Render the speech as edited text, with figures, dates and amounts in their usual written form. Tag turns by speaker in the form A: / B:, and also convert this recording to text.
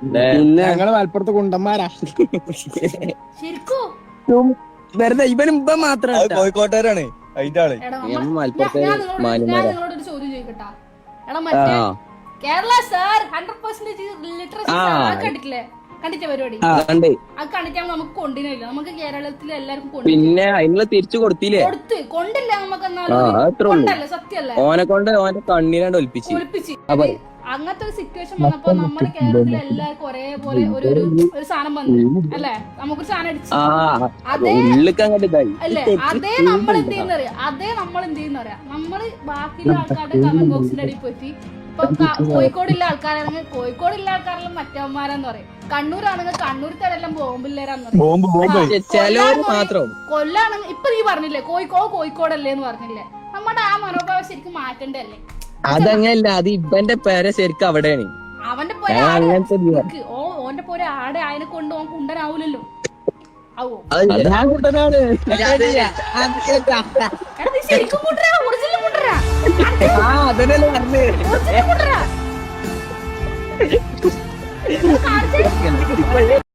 A: പിന്നെ ഞങ്ങള് മലപ്പുറത്ത് കുണ്ടന്മാരാ.
B: ശരിക്കും
A: വെറുതെ ഇവനും ഇവൻ മാത്രം
C: കോഴിക്കോട്ടുകാരാണ് അതിന്റെ ആള്.
A: മലപ്പുറത്തെ
B: നിങ്ങളോടൊരു ചോദ്യം ചോദിക്കട്ടാ. എടാ മറ്റേ കേരള സാർ 100% ലിറ്ററസി കണ്ടിട്ടില്ലേ? കണ്ടിട്ട പരിപാടി അത് കണ്ടിട്ടാണ് നമുക്ക് കൊണ്ടിനില്ല. നമുക്ക് കേരളത്തിലെ എല്ലാവർക്കും
A: പിന്നെ അതിനുള്ള തിരിച്ചു കൊടുത്തില്ലേ?
B: കൊണ്ടില്ല നമുക്ക് കൊണ്ടല്ലേ സത്യല്ലേ?
A: ഓനെ കൊണ്ട് ഓന്റെ കണ്ണീരാണ്ട് ഒലിപ്പിച്ച്.
B: അങ്ങനത്തെ ഒരു സിറ്റുവേഷൻ വന്നപ്പോ നമ്മുടെ കേരളത്തിലെ എല്ലാവർക്കും ഒരേപോലെ ഒരു സാധനം വന്നു അല്ലേ? നമുക്കൊരു സാധനം അടിച്ചു അല്ലേ? അതേ നമ്മൾ എന്ത് ചെയ്യുന്ന അറിയാം. നമ്മള് ബാക്കിയുള്ള ആൾക്കാരുടെ കമന്റ് ബോക്സിന്റെ അടിയിൽ പോയിട്ട് ഇപ്പൊ കോഴിക്കോടുള്ള ആൾക്കാരാണെങ്കിൽ കോഴിക്കോടുള്ള ആൾക്കാരെല്ലാം മറ്റവന്മാരാന്ന് പറയും. കണ്ണൂരാണെങ്കിൽ കണ്ണൂർക്കാരെല്ലാം ബോംബില്ലേരാന്ന് പറയും. കൊല്ലാണെങ്കിൽ ഇപ്പൊ നീ പറഞ്ഞില്ലേ കോഴിക്കോടല്ലേ എന്ന് പറഞ്ഞില്ലേ? നമ്മുടെ ആ മനോഭാവം ശരിക്കും മാറ്റണ്ടേ അല്ലേ?
A: അതങ്ങനല്ല, അത് ഇവന്റെ പേരെ ശരിക്കും അവിടെയാണ്.
B: അവന്റെ ഓന്റെ പോരെ ആടെ അതിനെ കൊണ്ട് ഓൻ കുണ്ടനാവൂലല്ലോ. ശരിക്കും
A: അതന്നെ